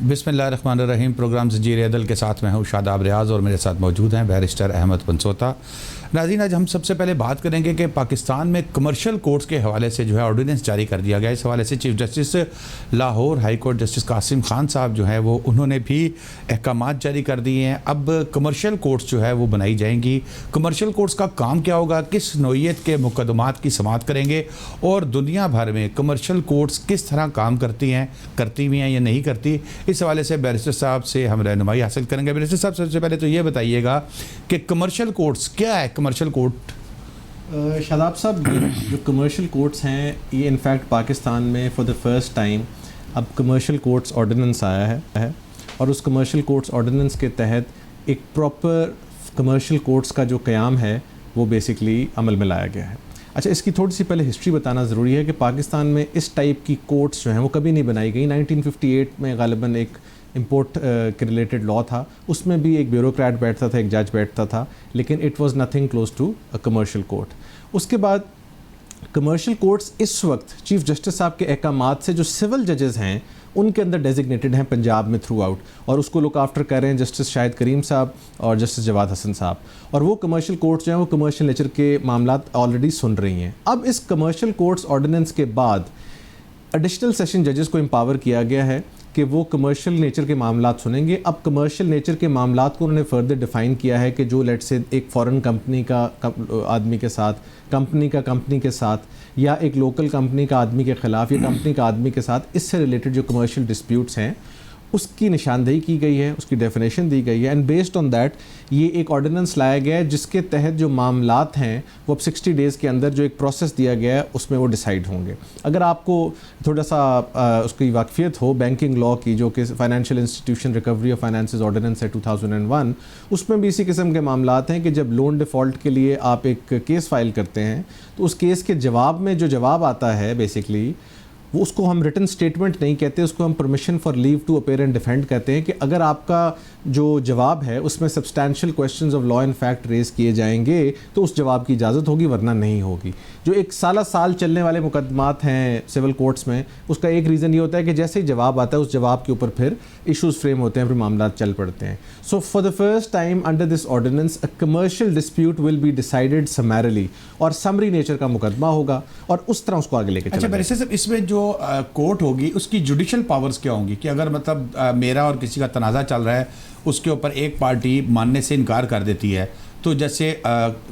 بسم اللہ الرحمن الرحیم. پروگرام زنجیر عدل کے ساتھ میں ہوں شاداب ریاض اور میرے ساتھ موجود ہیں بیرسٹر احمد پنسوتا. ناظرین، آج ہم سب سے پہلے بات کریں گے کہ پاکستان میں کمرشل کورٹس کے حوالے سے جو ہے آرڈیننس جاری کر دیا گیا. اس حوالے سے chief justice Lahore high court justice Qasim Khan صاحب جو ہیں وہ انہوں نے بھی احکامات جاری کر دیے ہیں. اب کمرشل کورٹس جو ہے وہ بنائی جائیں گی. کمرشل کورٹس کا کام کیا ہوگا، کس نوعیت کے مقدمات کی سماعت کریں گے، اور دنیا بھر میں کمرشل کورٹس کس طرح کام کرتی ہوئی ہیں یا نہیں کرتی، اس حوالے سے بیرسٹر صاحب سے ہم رہنمائی حاصل کریں گے. بیرسٹر صاحب، سب سے پہلے تو یہ بتائیے گا کہ کمرشل کورٹس کیا ہے. کمرشل کورٹ شاداب صاحب، جو کمرشل کورٹس ہیں یہ انفیکٹ پاکستان میں فار دا فرسٹ ٹائم اب کمرشل کورٹس آرڈیننس آیا ہے، اور اس کمرشل کورٹس آرڈیننس کے تحت ایک پراپر کمرشل کورٹس کا جو قیام ہے وہ بیسکلی عمل میں لایا گیا ہے. اچھا، اس کی تھوڑی سی پہلے ہسٹری بتانا ضروری ہے کہ پاکستان میں اس ٹائپ کی کورٹس جو ہیں وہ کبھی نہیں بنائی گئی. 1958 میں غالباً ایک امپورٹ کے ریلیٹڈ لا تھا، اس میں بھی ایک بیوروکریٹ بیٹھتا تھا، ایک جج بیٹھتا تھا، لیکن it was nothing close to a commercial court. اس کے بعد کمرشل کورٹس اس وقت چیف جسٹس صاحب کے احکامات سے جو سول ججز ہیں ان کے اندر ڈیزگنیٹڈ ہیں پنجاب میں تھرو آؤٹ، اور اس کو لک آفٹر کر رہے ہیں جسٹس شاہد کریم صاحب اور جسٹس جواد حسن صاحب. اور وہ کمرشل کورٹس جو ہیں وہ کمرشل نیچر کے معاملات آلریڈی سن رہی ہیں. اب اس کمرشل کورٹس آرڈیننس کے بعد ایڈیشنل سیشن ججز کو امپاور کیا گیا ہے کہ وہ کمرشل نیچر کے معاملات سنیں گے. اب کمرشل نیچر کے معاملات کو انہوں نے فردر ڈیفائن کیا ہے کہ جو لیٹ سے ایک فورن کمپنی کا آدمی کے ساتھ، کمپنی کے ساتھ، یا ایک لوکل کمپنی کا آدمی کے خلاف، یا کمپنی کا آدمی کے ساتھ اس سے ریلیٹڈ جو کمرشل ڈسپیوٹس ہیں اس کی نشاندہی کی گئی ہے، اس کی ڈیفینیشن دی گئی ہے. اینڈ بیسڈ آن دیٹ یہ ایک آرڈیننس لایا گیا ہے جس کے تحت جو معاملات ہیں وہ اب 60 ڈیز کے اندر جو ایک پروسیس دیا گیا ہے اس میں وہ ڈیسائیڈ ہوں گے. اگر آپ کو تھوڑا سا اس کی واقفیت ہو بینکنگ لا کی، جو کہ financial institution recovery of finances ordinance ہے 2001، اس میں بھی اسی قسم کے معاملات ہیں کہ جب لون ڈیفالٹ کے لیے آپ ایک کیس فائل کرتے ہیں تو اس کیس کے جواب میں جو جواب آتا ہے بیسکلی وہ اس کو ہم ریٹن سٹیٹمنٹ نہیں کہتے، اس کو ہم permission for leave to appear and defend کہتے ہیں. کہ اگر آپ کا جو جواب ہے اس میں substantial questions of law and fact raise کیے جائیں گے تو اس جواب کی اجازت ہوگی، ورنہ نہیں ہوگی. جو ایک سال چلنے والے مقدمات ہیں سول کورٹس میں، اس کا ایک ریزن یہ ہوتا ہے کہ جیسے ہی جواب آتا ہے اس جواب کے اوپر پھر ایشوز فریم ہوتے ہیں، پھر معاملات چل پڑتے ہیں. So for the first time under this ordinance a commercial dispute will be decided summarily, اور سمری نیچر کا مقدمہ ہوگا اور اس طرح اس کو آگے لے کے چلیں. اچھا بیرسٹر صاحب، اس میں جو کورٹ ہوگی اس کی جوڈیشل پاورز کیا ہوں گی؟ کہ اگر مطلب میرا اور کسی کا تنازع چل رہا ہے، اس کے اوپر ایک پارٹی ماننے سے انکار کر دیتی ہے، تو جیسے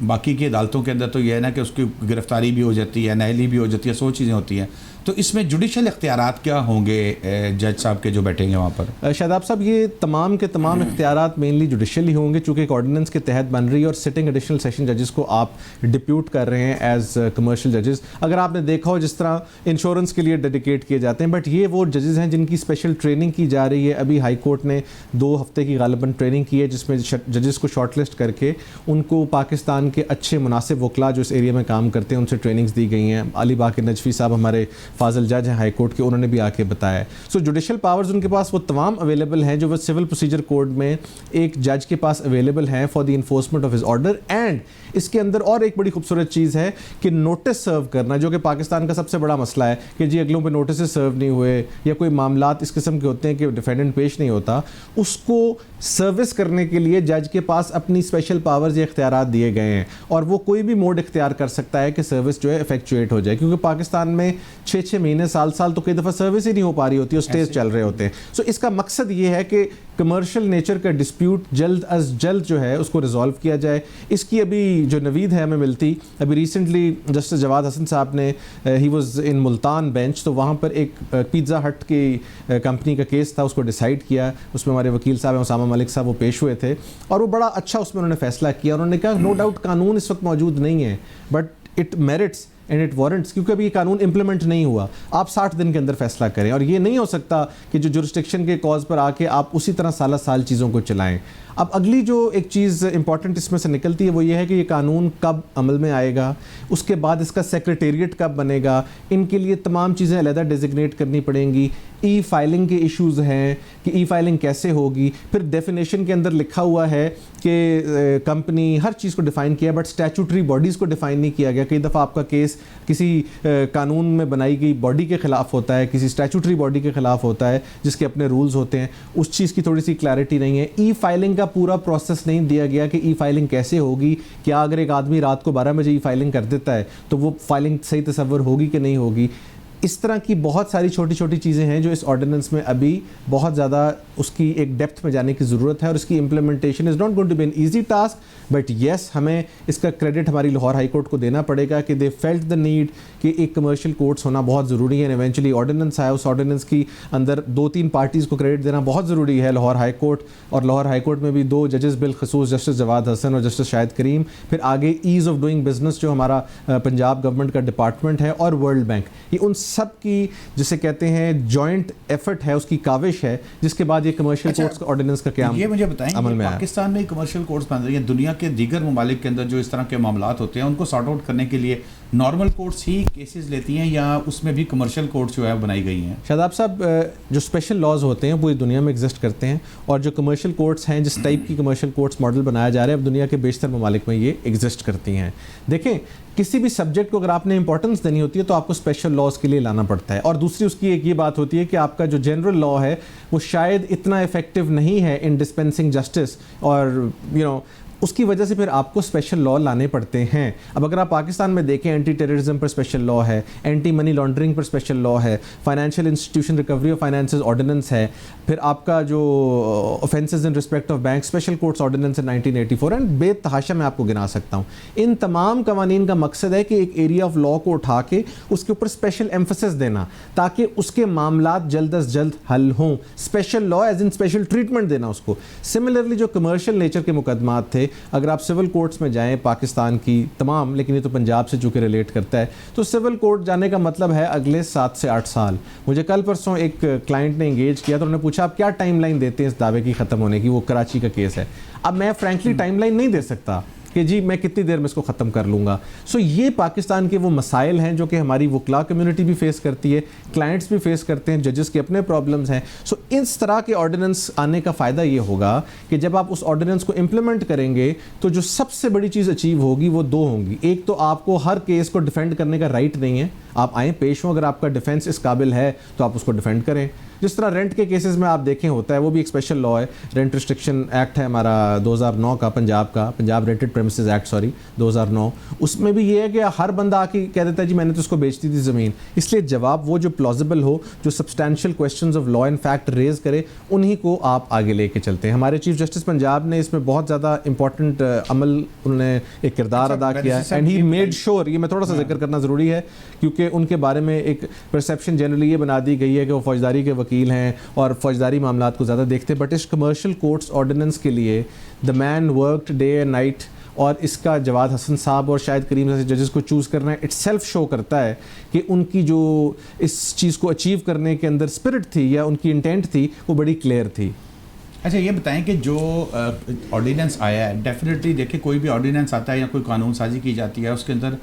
باقی کی عدالتوں کے اندر تو یہ ہے نا کہ اس کی گرفتاری بھی ہو جاتی ہے، نااہلی بھی ہو جاتی ہے، 100 چیزیں ہوتی ہیں، تو اس میں جوڈیشل اختیارات کیا ہوں گے جج صاحب کے جو بیٹھیں گے وہاں پر؟ شاداب صاحب، یہ تمام کے تمام اختیارات مینلی جوڈیشل ہی ہوں گے، چونکہ ایک آرڈیننس کے تحت بن رہی ہے، اور سٹنگ ایڈیشنل سیشن ججز کو آپ ڈپیوٹ کر رہے ہیں ایز کمرشل ججز. اگر آپ نے دیکھا ہو جس طرح انشورنس کے لیے ڈیڈیکیٹ کیے جاتے ہیں، بٹ یہ وہ ججز ہیں جن کی اسپیشل ٹریننگ کی جا رہی ہے. ابھی ہائی کورٹ نے 2 ہفتے کی غالباً ٹریننگ کی ہے جس میں ججز کو شارٹ لسٹ کر کے ان کو پاکستان کے اچھے مناسب وکلاء جو اس ایریا میں کام کرتے ہیں ان سے ٹریننگز دی گئی ہیں. علی باقر نجفی صاحب ہمارے فاضل جج ہیں ہائی کورٹ کے، انہوں نے بھی آ کے بتایا ہے. سو جوڈیشل پاورز ان کے پاس وہ تمام اویلیبل ہیں جو وہ سول پروسیجر کوڈ میں ایک جج کے پاس اویلیبل ہیں for the enforcement of his order. And اس کے اندر اور ایک بڑی خوبصورت چیز ہے کہ نوٹس سرو کرنا، جو کہ پاکستان کا سب سے بڑا مسئلہ ہے کہ جی اگلوں پہ نوٹسز سرو نہیں ہوئے، یا کوئی معاملات اس قسم کے ہوتے ہیں کہ ڈیفینڈنٹ پیش نہیں ہوتا، اس کو سروس کرنے کے لیے جج کے پاس اپنی اسپیشل پاورز یا اختیارات دیے گئے ہیں، اور وہ کوئی بھی موڈ اختیار کر سکتا ہے کہ سروس جو ہے افیکچویٹ ہو جائے. کیونکہ پاکستان میں 6 مہینے سال تو کئی دفعہ سروس ہی نہیں ہو پا رہی ہوتی، اسٹیز چل رہے ہوتے ہیں. سو اس کا مقصد یہ ہے کہ کمرشل نیچر کا ڈسپیوٹ جلد از جلد جو ہے اس کو ریزالو کیا جائے. اس کی ابھی جو نوید ہے ہمیں ملتی، ابھی ریسنٹلی جسٹس جواد حسن صاحب نے he was in Multan bench, تو وہاں پر ایک پیزا ہٹ کی کمپنی کا کیس تھا، اس کو ڈیسائیڈ کیا. اس میں ہمارے وکیل صاحب اسامہ ملک صاحب وہ پیش ہوئے تھے، اور وہ بڑا اچھا اس میں انہوں نے فیصلہ کیا. انہوں نے کہا نو ڈاؤٹ قانون اس وقت موجود نہیں ہے، but it merits and it warrants, کیونکہ ابھی یہ قانون امپلیمنٹ نہیں ہوا. آپ 60 دن کے اندر فیصلہ کریں، اور یہ نہیں ہو سکتا کہ جو جورسڈکشن کے کاز پر آ کے آپ اسی طرح سال چیزوں کو چلائیں. اب اگلی جو ایک چیز امپورٹنٹ اس میں سے نکلتی ہے وہ یہ ہے کہ یہ قانون کب عمل میں آئے گا, اس کے بعد اس کا سیکریٹریٹ کب بنے گا, ان کے لیے تمام چیزیں علیحدہ ڈیزگنیٹ کرنی پڑیں گی. ای فائلنگ کے ایشوز ہیں کہ ای فائلنگ کیسے ہوگی, پھر ڈیفینیشن کے اندر لکھا ہوا ہے کہ کمپنی ہر چیز کو ڈیفائن کیا بٹ اسٹیچوٹری باڈیز کو ڈیفائن نہیں کیا گیا. کئی دفعہ آپ کا کیس کسی قانون میں بنائی گئی باڈی کے خلاف ہوتا ہے, کسی اسٹیچوٹری باڈی کے خلاف ہوتا ہے جس کے اپنے رولز ہوتے ہیں, اس چیز کی تھوڑی سی کلیئرٹی نہیں ہے. ای فائلنگ کا پورا پروسیس نہیں دیا گیا کہ ای فائلنگ کیسے ہوگی, کیا اگر ایک آدمی رات کو 12 بجے ای فائلنگ کر دیتا ہے تو وہ فائلنگ صحیح تصور ہوگی کہ نہیں ہوگی. اس طرح کی بہت ساری چھوٹی چھوٹی چیزیں ہیں جو اس آرڈیننس میں ابھی بہت زیادہ اس کی ایک ڈیپتھ میں جانے کی ضرورت ہے, اور اس کی implementation is not going to be an easy task, but yes ہمیں اس کا کریڈٹ ہماری لاہور ہائی کورٹ کو دینا پڑے گا کہ دے فیلٹ دا نیڈ کہ ایک کمرشل کورٹس ہونا بہت ضروری ہے. ایونچولی آرڈیننس آیا, اس آرڈیننس کی اندر 2-3 پارٹیز کو کریڈٹ دینا بہت ضروری ہے, لاہور ہائی کورٹ, اور لاہور ہائی کورٹ میں بھی 2 ججز بالخصوص جسٹس جواد حسن اور جسٹس شاہد کریم, پھر آگے ایز آف ڈوئنگ بزنس جو ہمارا پنجاب گورنمنٹ کا ڈپارٹمنٹ ہے, اور ورلڈ بینک. یہ ان سب کی جسے کہتے ہیں جوائنٹ ایفرٹ ہے, اس کی کاوش ہے, جس کے بعد یہ کمرشل کورٹس کا آرڈیننس کا قیام یہ مجھے بتائیں عمل میں آیا. پاکستان میں کمرشل کورٹس بن رہی ہیں, دنیا کے دیگر ممالک کے اندر جو اس طرح کے معاملات ہوتے ہیں ان کو سارٹ آؤٹ کرنے کے لیے نارمل کورٹس ہی کیسز لیتی ہیں یا اس میں بھی کمرشل کورٹس جو ہے بنائی گئی ہیں؟ شاداب صاحب, جو اسپیشل لاز ہوتے ہیں پوری دنیا میں ایگزسٹ کرتے ہیں, اور جو کمرشل کورٹس ہیں جس ٹائپ کی کمرشل کورٹس ماڈل بنایا جا رہا ہے اب دنیا کے بیشتر ممالک میں یہ ایگزسٹ کرتی ہیں. دیکھیں, کسی بھی سبجیکٹ کو اگر آپ نے امپورٹنس دینی ہوتی ہے تو آپ کو اسپیشل لاز کے لیے لانا پڑتا ہے, اور دوسری اس کی ایک یہ بات ہوتی ہے کہ آپ کا جو جنرل لا ہے وہ شاید اتنا افیکٹو نہیں ہے ان ڈسپینسنگ جسٹس, اور اس کی وجہ سے پھر آپ کو اسپیشل لا لانے پڑتے ہیں. اب اگر آپ پاکستان میں دیکھیں, اینٹی ٹیررزم پر اسپیشل لا ہے, اینٹی منی لانڈرنگ پر اسپیشل لا ہے, financial institution recovery of finances ordinance ہے, پھر آپ کا جو offences in respect of bank special courts ordinance ہے 1984, اینڈ بے تحاشا میں آپ کو گنا سکتا ہوں. ان تمام قوانین کا مقصد ہے کہ ایک ایریا آف لا کو اٹھا کے اس کے اوپر اسپیشل ایمفسس دینا تاکہ اس کے معاملات جلد از جلد حل ہوں. اسپیشل لا ایز ان اسپیشل ٹریٹمنٹ دینا اس کو. سملرلی جو کمرشل نیچر کے مقدمات تھے, اگر آپ سول کورٹس میں جائیں پاکستان کی تمام, لیکن یہ تو پنجاب سے چونکہ ریلیٹ کرتا ہے, تو سول کورٹ جانے کا مطلب ہے اگلے 7 سے 8 سال. مجھے کل پرسوں ایک کلائنٹ نے انگیج کیا تو انہوں نے پوچھا آپ کیا ٹائم لائن دیتے ہیں اس دعوے کی ختم ہونے کی, وہ کراچی کا کیس ہے. اب میں فرینکلی ٹائم لائن نہیں دے سکتا کہ جی میں کتنی دیر میں اس کو ختم کر لوں گا. سو یہ پاکستان کے وہ مسائل ہیں جو کہ ہماری وکلا کمیونٹی بھی فیس کرتی ہے, کلائنٹس بھی فیس کرتے ہیں, ججز کے اپنے پرابلمز ہیں. سو اس طرح کے آرڈیننس آنے کا فائدہ یہ ہوگا کہ جب آپ اس آرڈیننس کو امپلیمنٹ کریں گے تو جو سب سے بڑی چیز اچیو ہوگی وہ 2 ہوں گی. ایک تو آپ کو ہر کیس کو ڈیفینڈ کرنے کا رائٹ نہیں ہے, آپ آئیں پیش ہوں, اگر آپ کا ڈیفینس اس قابل ہے تو آپ اس کو ڈیفینڈ کریں. جس طرح رینٹ کے کیسز میں آپ دیکھیں ہوتا ہے, وہ بھی ایک اسپیشل لا ہے, رینٹ ریسٹرکشن ایکٹ ہے ہمارا 2009 کا, پنجاب رینٹڈ پریمیسز ایکٹ 2009. اس میں بھی یہ ہے کہ ہر بندہ آ کے کہہ دیتا ہے جی میں نے تو اس کو بیچ دی تھی زمین, اس لیے جواب وہ جو پلازیبل ہو, جو substantial questions of law and fact raise کرے, انہی کو آپ آگے لے کے چلتے ہیں. ہمارے چیف جسٹس پنجاب نے اس میں بہت زیادہ امپورٹنٹ عمل انہوں نے ایک کردار ادا کیا ہے, اینڈ ہی میڈ شیور, یہ میں تھوڑا سا ذکر کرنا ضروری ہے کیونکہ ان کے بارے میں ایک پرسیپشن جنرلی یہ بنا دی گئی ہے کہ وہ فوجداری کے وکیل ہیں اور فوجداری معاملات کو زیادہ دیکھتے ہیں, بٹ اس کمرشل کورٹس آرڈیننس کے لیے the main worked day and night, اور اس کا جواد حسن صاحب اور شاہد کریم جیسے ججز کو چوز کرنا ہے اٹ سیلف شو کرتا ہے کہ ان کی جو اس چیز کو اچیو کرنے کے اندر اسپرٹ تھی یا ان کی انٹینٹ تھی وہ بڑی کلیئر تھی. اچھا یہ بتائیں کہ جو آرڈیننس آیا ہے, ڈیفینیٹلی دیکھیں کوئی بھی آرڈیننس آتا ہے یا کوئی قانون سازی کی جاتی ہے اس کے اندر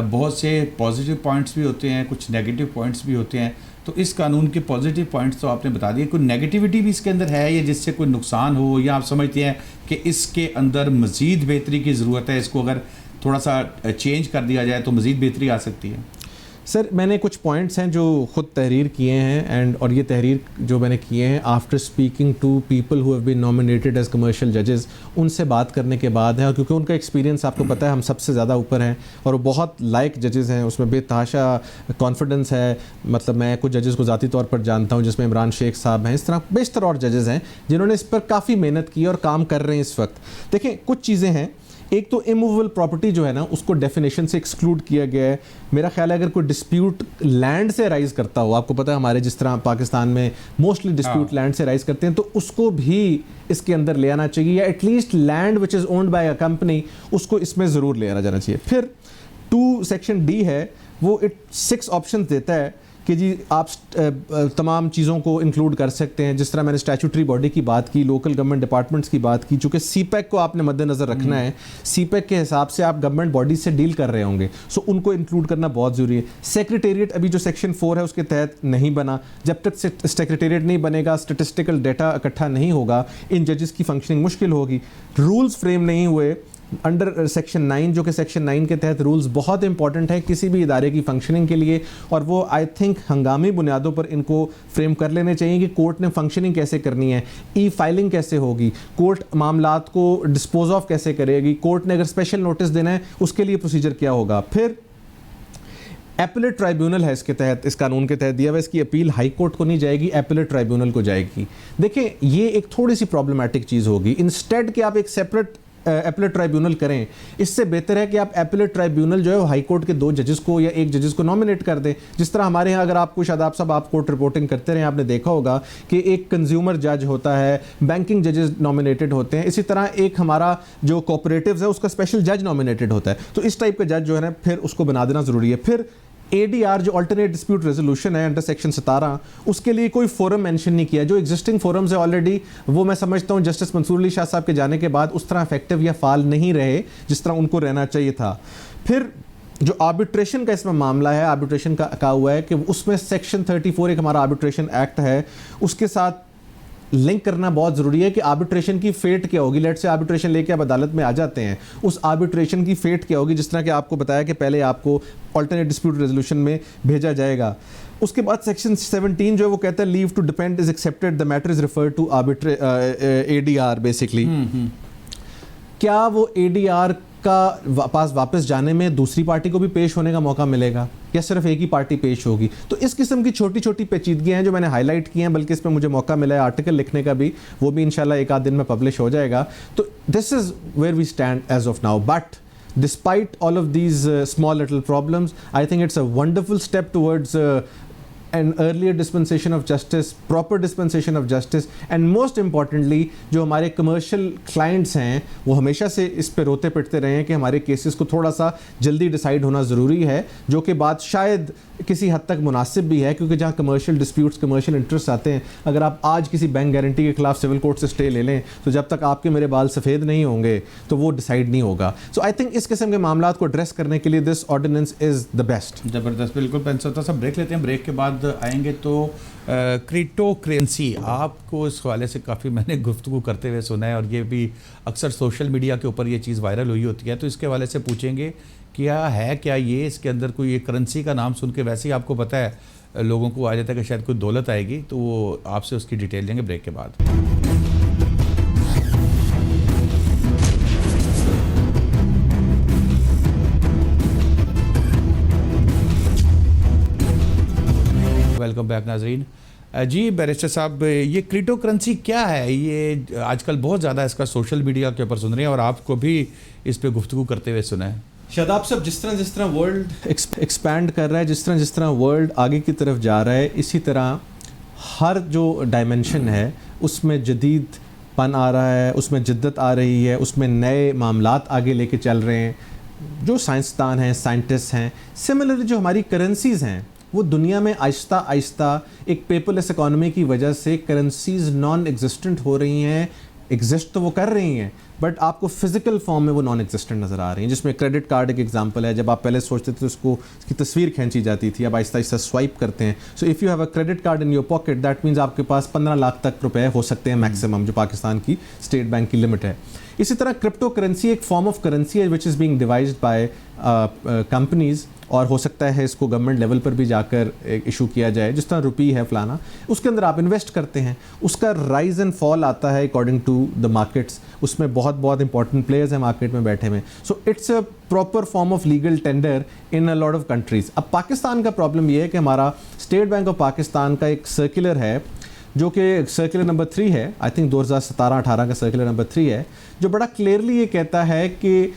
بہت سے پازیٹیو پوائنٹس بھی ہوتے ہیں, کچھ نیگیٹو پوائنٹس بھی ہوتے ہیں. تو اس قانون کے پازیٹیو پوائنٹس تو آپ نے بتا دیے, کوئی نیگیٹیوٹی بھی اس کے اندر ہے یا جس سے کوئی نقصان ہو, یا آپ سمجھتے ہیں کہ اس کے اندر مزید بہتری کی ضرورت ہے, اس کو اگر تھوڑا سا چینج کر دیا جائے تو مزید بہتری آ سکتی ہے؟ سر میں نے کچھ پوائنٹس ہیں جو خود تحریر کیے ہیں, اور یہ تحریر جو میں نے کیے ہیں after speaking to people who have been nominated as commercial ججز, ان سے بات کرنے کے بعد ہے, اور کیونکہ ان کا ایکسپیرینس آپ کو پتہ ہے ہم سب سے زیادہ اوپر ہیں اور وہ بہت لائق ججز ہیں, اس میں بے تحاشا کانفیڈنس ہے. مطلب میں کچھ ججز کو ذاتی طور پر جانتا ہوں جس میں عمران شیخ صاحب ہیں, اس طرح بیشتر اور ججز ہیں جنہوں نے اس پر کافی محنت کی اور کام کر رہے ہیں اس وقت. دیکھیں کچھ چیزیں ہیں, ایک تو اموویبل پراپرٹی جو ہے نا اس کو ڈیفینیشن سے ایکسکلوڈ کیا گیا ہے. میرا خیال ہے اگر کوئی ڈسپیوٹ لینڈ سے رائز کرتا ہو, آپ کو پتہ ہے ہمارے جس طرح پاکستان میں موسٹلی ڈسپیوٹ لینڈ سے رائز کرتے ہیں, تو اس کو بھی اس کے اندر لے آنا چاہیے, یا at least land which is owned by a company اس کو اس میں ضرور لے آنا جانا چاہیے. پھر 2 سیکشن ڈی ہے, وہ 6 آپشنز دیتا ہے کہ جی آپ تمام چیزوں کو انکلوڈ کر سکتے ہیں. جس طرح میں نے اسٹیچوٹری باڈی کی بات کی, لوکل گورنمنٹ ڈپارٹمنٹس کی بات کی, چونکہ سی پیک کو آپ نے مد نظر رکھنا ہے, سی پیک کے حساب سے آپ گورنمنٹ باڈیز سے ڈیل کر رہے ہوں گے, سو ان کو انکلوڈ کرنا بہت ضروری ہے. سیکریٹریٹ ابھی جو سیکشن 4 ہے اس کے تحت نہیں بنا, جب تک سیکریٹریٹ نہیں بنے گا, اسٹیٹسٹیکل ڈیٹا اکٹھا نہیں ہوگا, ان ججز کی فنکشننگ مشکل ہوگی. رولز فریم نہیں ہوئے انڈر سیکشن 9, جو کہ سیکشن 9 کے تحت رولز بہت امپورٹنٹ ہے کسی بھی ادارے کی فنکشننگ کے لیے, اور وہ آئی تھنک ہنگامی بنیادوں پر ان کو فریم کر لینے چاہیے کہ کورٹ نے فنکشننگ کیسے کرنی ہے, ای فائلنگ کیسے ہوگی, کورٹ معاملات کو ڈسپوز آف کیسے کرے گی, کورٹ نے اگر اسپیشل نوٹس دینا ہے اس کے لیے پروسیجر کیا ہوگا. پھر ایپلیٹ ٹرائیبیونل ہے اس کے تحت, اس قانون کے تحت دیا ہوا, اس کی اپیل ہائی کورٹ کو نہیں جائے گی, ایپلیٹ ٹرائیبیونل کو جائے گی. دیکھیں یہ ایک تھوڑی سی پرابلمٹک چیز ہوگی. انسٹیڈ کہ آپ ایک سیپریٹ ایپلیٹ ٹرائیبیونل کریں, اس سے بہتر ہے کہ آپ ایپلیٹ ٹرائیبیونل جو ہے ہائی کورٹ کے 2 ججز کو یا 1 ججز کو نامنیٹ کر دیں. جس طرح ہمارے ہاں اگر آپ کو شاداب صاحب آپ کورٹ رپورٹنگ کرتے رہے, آپ نے دیکھا ہوگا کہ ایک کنزیومر جج ہوتا ہے, بینکنگ ججز نامنیٹڈ ہوتے ہیں, اسی طرح ایک ہمارا جو کوپریٹیوز ہے اس کا اسپیشل جج نامنیٹڈ ہوتا ہے. تو اس ٹائپ کا جج جو ہے نا پھر اس کو بنا دینا ضروری ہے. پھر ADR جو آلٹرنیٹ ڈسپیوٹ ریزولوشن ہے انڈر سیکشن 17, اس کے لیے کوئی فورم مینشن نہیں کیا. جو ایگزسٹنگ فورمز ہے آلریڈی, وہ میں سمجھتا ہوں جسٹس منصور علی شاہ صاحب کے جانے کے بعد اس طرح افیکٹو یا فعال نہیں رہے جس طرح ان کو رہنا چاہیے تھا. پھر جو آربیٹریشن کا اس میں معاملہ ہے, آربیٹریشن کا کہا ہوا ہے کہ اس میں سیکشن 34 ایک ہمارا آربیٹریشن ایکٹ ہے, اس کے ساتھ لنک کرنا بہت ضروری ہے کہ آربیٹریشن کی فیٹ کیا ہوگی. لیٹ سے آربیٹریشن لے کے آپ عدالت میں آ جاتے ہیں, اس آربیٹریشن کی فیٹ کیا ہوگی, جس طرح کہ آپ کو بتایا کہ پہلے آپ کو آلٹرنیٹ ڈسپیوٹ ریزولوشن میں بھیجا جائے گا. اس کے بعد سیکشن 17 جو ہے وہ کہتا ہے leave to depend is accepted, the matter is referred to ADR basically. کیا وہ ADR کا پاس واپس جانے میں دوسری پارٹی کو بھی پیش ہونے کا موقع ملے گا یا صرف ایک ہی پارٹی پیش ہوگی؟ تو اس قسم کی چھوٹی چھوٹی پیچیدگیاں ہیں جو میں نے ہائی لائٹ کی ہیں, بلکہ اس پہ مجھے موقع ملا ہے آرٹیکل لکھنے کا بھی, وہ بھی انشاءاللہ 1 دن میں پبلش ہو جائے گا. تو this is where we stand as of now. But despite all of these small little problems, I think it's a wonderful step towards an earlier dispensation of justice, proper dispensation of justice, and most importantly جو ہمارے commercial clients ہیں وہ ہمیشہ سے اس پہ روتے پٹتے رہے ہیں کہ ہمارے کیسز کو تھوڑا سا جلدی ڈیسائیڈ ہونا ضروری ہے, جو کہ بات شاید کسی حد تک مناسب بھی ہے, کیونکہ جہاں کمرشل ڈسپیوٹس, کمرشل انٹرسٹ آتے ہیں, اگر آپ آج کسی بینک گارنٹی کے خلاف سول کورٹ سے اسٹے لے لیں تو جب تک آپ کے میرے بال سفید نہیں ہوں گے تو وہ ڈیسائیڈ نہیں ہوگا. سو آئی تھنک اس قسم کے معاملات کو ایڈریس کرنے کے لیے this ordinance is the best. زبردست, بالکل. پنسوتا صاحب بریک لیتے ہیں, بریک کے بعد آئیں گے. تو کریپٹو کرنسی آپ کو اس حوالے سے کافی میں نے گفتگو کرتے ہوئے سنا ہے, اور یہ بھی اکثر سوشل میڈیا کے اوپر یہ چیز وائرل ہوئی ہوتی ہے, تو اس کے حوالے سے پوچھیں گے کیا ہے, کیا یہ اس کے اندر کوئی کرنسی کا نام سن کے ویسے ہی آپ کو پتہ ہے لوگوں کو آ جاتا ہے کہ شاید کوئی دولت آئے گی, تو وہ آپ سے اس کی ڈیٹیل لیں گے بریک کے بعد. ویلکم بیک ناظرین. جی بیرسٹر صاحب, یہ کریپٹو کرنسی کیا ہے؟ یہ آج کل بہت زیادہ اس کا سوشل میڈیا کے اوپر سن رہے ہیں, اور آپ کو بھی اس پہ گفتگو کرتے ہوئے سنا ہے. شاداب صاحب, جس طرح ورلڈ ایکسپینڈ کر رہا ہے, جس طرح ورلڈ آگے کی طرف جا رہا ہے, اسی طرح ہر جو ڈائمنشن ہے اس میں جدید پن آ رہا ہے, اس میں جدت آ رہی ہے, اس میں نئے معاملات آگے لے کے چل رہے ہیں. جو سائنسدان ہیں, سائنٹسٹ ہیں, سملرلی جو ہماری کرنسیز ہیں وہ دنیا میں آہستہ آہستہ ایک پیپر لیس اکانومی کی وجہ سے کرنسیز نان ایگزسٹنٹ ہو رہی ہیں. ایگزسٹ تو وہ کر رہی ہیں بٹ آپ کو فزیکل فارم میں وہ نان ایگزسٹنٹ نظر آ رہی ہیں, جس میں کریڈٹ کارڈ ایک ایگزامپل ہے. جب آپ پہلے سوچتے تھے تو اس کی تصویر کھینچی جاتی تھی, اب آہستہ آہستہ سوائپ کرتے ہیں. So if you have a credit card in your pocket, that means آپ کے پاس 15 لاکھ تک روپے ہو سکتے ہیں میکسیمم, جو پاکستان کی اسٹیٹ بینک کی لمٹ ہے. اسی طرح کرپٹو کرنسی ایک فارم آف کرنسی ہے which is being devised by companies, اور ہو سکتا ہے اس کو گورنمنٹ لیول پر بھی جا کر ایشو کیا جائے, جس طرح روپی ہے فلانا. اس کے اندر آپ انویسٹ کرتے ہیں, اس کا رائز اینڈ فال آتا ہے اکارڈنگ ٹو دا مارکیٹس. اس میں بہت امپورٹنٹ پلیئرز ہیں مارکیٹ میں بیٹھے ہوئے. So it's a proper form of legal tender in a lot of countries. اب پاکستان کا پرابلم یہ ہے کہ ہمارا اسٹیٹ بینک آف پاکستان کا ایک سرکولر ہے جو کہ سرکولر نمبر 3 ہے, آئی تھنک 2017-18 کا سرکولر نمبر 3 ہے, جو بڑا کلیئرلی یہ کہتا ہے کہ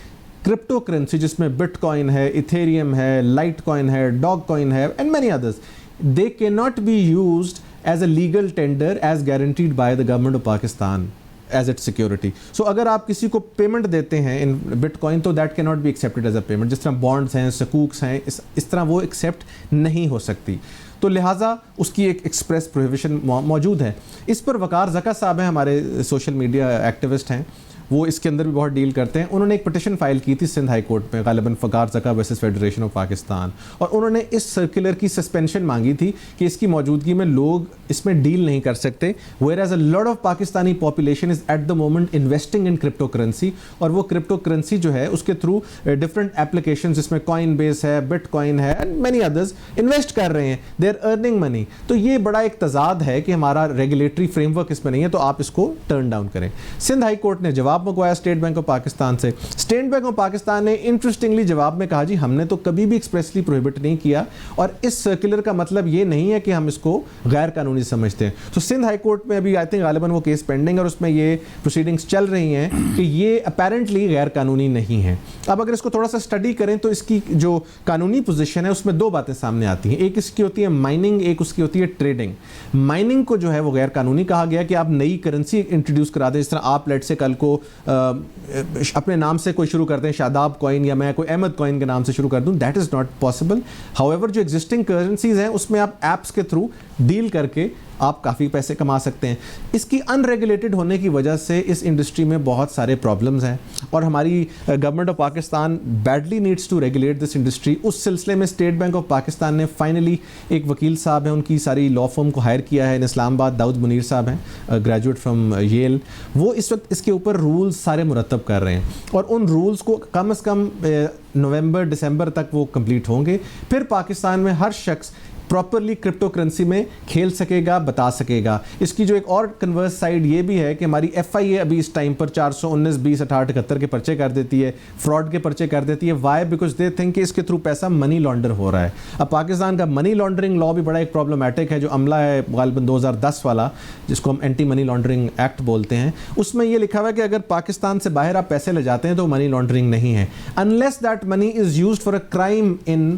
کرپٹو کرنسی جس میں بٹ کوائن ہے, ایتھیریم ہے, لائٹ کوائن ہے, ڈاگ کوائن ہے and many others, they can not be used as a legal tender as guaranteed by the government of Pakistan as it security. سو اگر آپ کسی کو پیمنٹ دیتے ہیں ان بٹ کوائن تو that can not be accepted as a payment. جس طرح بانڈس ہیں, سکوکس ہیں, اس طرح وہ ایکسیپٹ نہیں ہو سکتی. تو لہٰذا اس کی ایک ایکسپریس پروہیبیشن موجود ہے. اس پر وقار زکا صاحب ہیں, ہمارے سوشل میڈیا ایکٹیوسٹ ہیں, وہ اس کے اندر بھی بہت ڈیل کرتے ہیں. انہوں نے ایک پٹیشن فائل کی تھی سندھ ہائی کورٹ میں, غالباً وقار زکا ورسز فیڈریشن آف پاکستان, اور انہوں نے اس سرکولر کی سسپینشن مانگی تھی کہ اس کی موجودگی میں لوگ اس میں ڈیل نہیں کر سکتے. Whereas a lot of Pakistani population is at the moment investing in crypto currency, اور وہ کرپٹو کرنسی جو ہے اس کے تھرو ڈفرنٹ ایپلیکیشن جس میں کوائن بیس ہے, بٹ کوائن ہے, اینڈ مینی ادرز انویسٹ کر رہے ہیں, دے آر ارننگ منی. تو یہ بڑا ایک تضاد ہے کہ ہمارا ریگولیٹری فریم ورک اس میں نہیں ہے, تو آپ اس کو ٹرن ڈاؤن کریں. سندھ ہائی کورٹ نے جواب منگوایا اسٹیٹ بینک آف پاکستان سے. اسٹیٹ بینک آف پاکستان نے انٹرسٹنگلی جواب میں کہا جی ہم نے تو کبھی بھی ایکسپریسلی پروہیبٹ نہیں کیا, اور اس سرکولر کا مطلب یہ نہیں ہے کہ ہم اس کو غیر قانونی سمجھتے ہیں. تو سندھ ہائی کورٹ میں ابھی آئی تھنک غالباً وہ کیس پینڈنگ, اور اس میں یہ پروسیڈنگس چل رہی ہیں کہ یہ اپیرنٹلی غیر قانونی نہیں ہے. اب اگر اس کو تھوڑا سا اسٹڈی کریں تو اس کی جو قانونی پوزیشن ہے اس میں دو باتیں سامنے آتی ہیں. ایک اس کی ہوتی ہے مائننگ, ایک اس کی ہوتی ہے ٹریڈنگ. مائننگ کو جو ہے وہ غیر قانونی کہا گیا کہ آپ نئی کرنسی انٹروڈیوس کرا دیں, جس طرح آپ لیٹ سے کل کو اپنے نام سے کوئی شروع کرتے ہیں, شاداب کوائن, یا میں کوئی احمد کوائن کے نام سے شروع کر دوں, that is not possible. How جو ایگزسٹنگ کرنسیز ہیں اس میں آپ ایپس کے تھرو ڈیل کر کے آپ کافی پیسے کما سکتے ہیں. اس کی ان ریگولیٹڈ ہونے کی وجہ سے اس انڈسٹری میں بہت سارے پرابلمز ہیں, اور ہماری government of Pakistan badly needs to regulate this industry. اس سلسلے میں اسٹیٹ بینک آف پاکستان نے فائنلی ایک وکیل صاحب ہیں, ان کی ساری لا فرم کو ہائر کیا ہے ان اسلام آباد, داؤد منیر صاحب ہیں, گریجویٹ فرام ییل. وہ اس وقت اس کے اوپر رولز سارے مرتب کر رہے ہیں, اور ان رولز کو کم از کم نومبر دسمبر تک وہ کمپلیٹ ہوں گے. پھر پاکستان میں ہر شخص پراپرلی کرپٹو کرنسی میں کھیل سکے گا, بتا سکے گا. اس کی جو ایک اور کنورس سائڈ یہ بھی ہے کہ ہماری ایف آئی اے ابھی اس ٹائم پر 419 20 68 78 کے پرچے کر دیتی ہے, فراڈ کے پرچے کر دیتی ہے. وائی؟ بیکاز دے تھنک کہ اس کے تھرو پیسہ منی لانڈر ہو رہا ہے. اب پاکستان کا منی لانڈرنگ لا بھی بڑا ایک پرابلمٹک ہے, جو عملہ ہے غالباً 2010 والا, جس کو ہم اینٹی منی لانڈرنگ ایکٹ بولتے ہیں. اس میں یہ لکھا ہوا ہے کہ اگر پاکستان سے باہر آپ پیسے لے جاتے ہیں تو منی لانڈرنگ نہیں ہے, unless that money is used for a crime in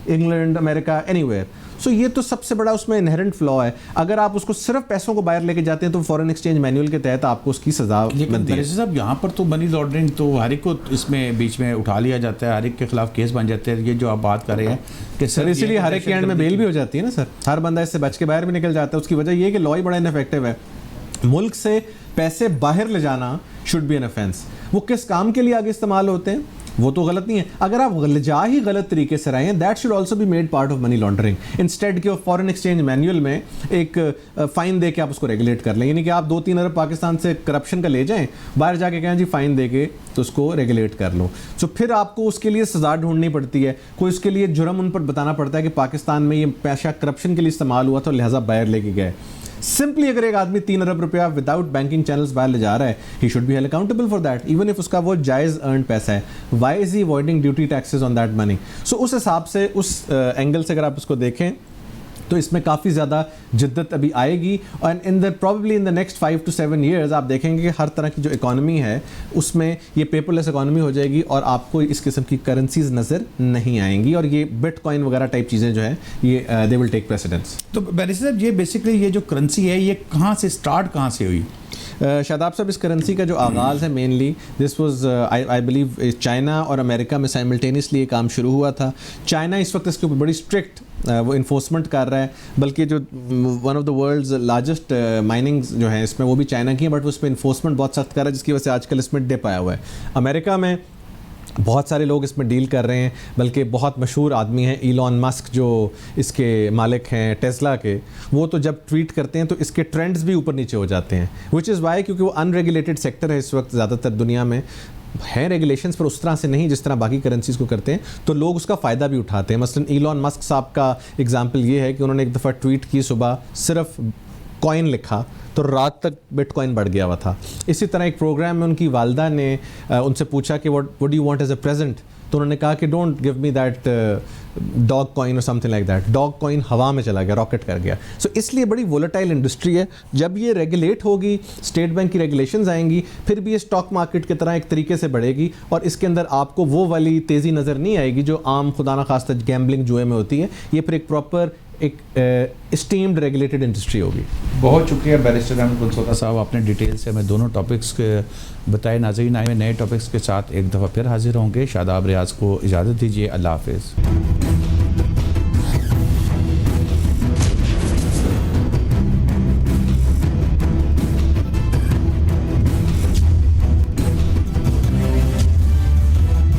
England, America, anywhere. سو یہ تو سب سے بڑا اس میں انہرنٹ فلا ہے. اگر آپ اس کو صرف پیسوں کو باہر لے کے جاتے ہیں تو فورن ایکسچینج مینول کے تحت آپ کو اس کی سزا بنتی ہے. لیکن صاحب یہاں پر تو منی لانڈرنگ تو ہر ایک کو اس میں بیچ میں اٹھا لیا جاتا ہے, ہر ایک کے خلاف کیس بن جاتے ہیں. یہ جو آپ بات کر رہے ہیں کہ سر اسی لیے ہر ایک کے اینڈ میں بیل بھی ہو جاتی ہے نا سر, ہر بندہ اس سے بچ کے باہر بھی نکل جاتا ہے. اس کی وجہ یہ ہے کہ لا ہی بڑا انفیکٹو ہے. ملک سے پیسے باہر لے جانا شوڈ بی این offense. وہ کس کام کے لیے آگے استعمال ہوتے ہیں وہ تو غلط نہیں ہے. اگر آپ جا ہی غلط طریقے سے رہے ہیں, that should also be made part of money laundering, instead کہ فورن ایکسچینج مینول میں ایک فائن دے کے آپ اس کو ریگولیٹ کر لیں. یعنی کہ آپ 2-3 ارب پاکستان سے کرپشن کا لے جائیں, باہر جا کے کہیں جی فائن دے کے تو اس کو ریگولیٹ کر لو. تو پھر آپ کو اس کے لیے سزا ڈھونڈنی پڑتی ہے, کوئی اس کے لیے جرم ان پر بتانا پڑتا ہے کہ پاکستان میں یہ پیسہ کرپشن کے لیے استعمال ہوا تو لہٰذا باہر لے کے گئے. سمپلی اگر ایک آدمی 3 ارب روپیہ وداؤٹ بینکنگ چینلز باہر لے جا رہا ہے, he should be held accountable for that, even if اس کا وہ جائز ارنڈ پیسہ ہے. Why is he avoiding duty taxes on that money? So اس حساب سے, اس اینگل سے اگر آپ اس کو دیکھیں تو اس میں کافی زیادہ جدت ابھی آئے گی. اور in the probably in the next 5 to 7 years آپ دیکھیں گے کہ ہر طرح کی جو اکانومی ہے اس میں یہ پیپر لیس اکانومی ہو جائے گی, اور آپ کو اس قسم کی کرنسیز نظر نہیں آئیں گی, اور یہ بٹ کوائن وغیرہ ٹائپ چیزیں جو ہیں یہ دے ول ٹیک پریسیڈنس. تو بیرسٹر صاحب یہ بیسکلی یہ جو کرنسی ہے یہ کہاں سے اسٹارٹ کہاں سے ہوئی؟ شاداب صاحب اس کرنسی کا جو آغاز ہے mainly this was I believe China اور امریکہ میں سائملٹینیسلی یہ کام شروع ہوا تھا. چائنا اس وقت اس کے اوپر بڑی اسٹرکٹ وہ انفورسمنٹ کر رہا ہے, بلکہ جو one of the world's largest minings جو ہیں اس میں وہ بھی چائنا کی ہیں, بٹ اس پہ انفورسمنٹ بہت سخت کر رہا ہے, جس کی وجہ سے آج کل اس میں ڈپ آیا ہوا ہے. امریکہ میں بہت سارے لوگ اس میں ڈیل کر رہے ہیں, بلکہ بہت مشہور آدمی ہیں ایلون مسک جو اس کے مالک ہیں ٹیسلا کے, وہ تو جب ٹویٹ کرتے ہیں تو اس کے ٹرینڈز بھی اوپر نیچے ہو جاتے ہیں, وچ از وائی کیونکہ وہ ان ریگولیٹڈ سیکٹر ہے اس وقت زیادہ تر دنیا میں. ہیں ریگولیشنز پر اس طرح سے نہیں جس طرح باقی کرنسیز کو کرتے ہیں, تو لوگ اس کا فائدہ بھی اٹھاتے ہیں. مثلا ایلون مسک صاحب کا اگزامپل یہ ہے کہ انہوں نے ایک دفعہ ٹویٹ کی, صبح صرف کوائن لکھا تو رات تک بٹ کوائن بڑھ گیا ہوا تھا. اسی طرح ایک پروگرام میں ان کی والدہ نے ان سے پوچھا کہ what do you want as a present, تو انہوں نے کہا کہ don't give me that Dogecoin اور something like that. Dogecoin ہوا میں چلا گیا, راکٹ کر گیا. سو اس لیے بڑی وولٹائل انڈسٹری ہے. جب یہ ریگولیٹ ہوگی, اسٹیٹ بینک کی ریگولیشنز آئیں گی, پھر بھی یہ اسٹاک مارکیٹ کی طرح ایک طریقے سے بڑھے گی, اور اس کے اندر آپ کو وہ والی تیزی نظر نہیں آئے گی جو عام خدا نخواستہ گیمبلنگ جوئے میں ہوتی ہے. یہ پھر ایک پراپر ایک اسٹیمڈ ریگولیٹڈ انڈسٹری ہوگی. بہت شکریہ بیرسٹر احمد بنسوتا صاحب, آپ نے ڈیٹیل سے ہمیں دونوں ٹاپکس کے بتائے. ناظرین آئے نئے ٹاپکس کے ساتھ ایک دفعہ پھر حاضر ہوں گے. شاداب ریاض کو اجازت دیجیے. اللہ حافظ.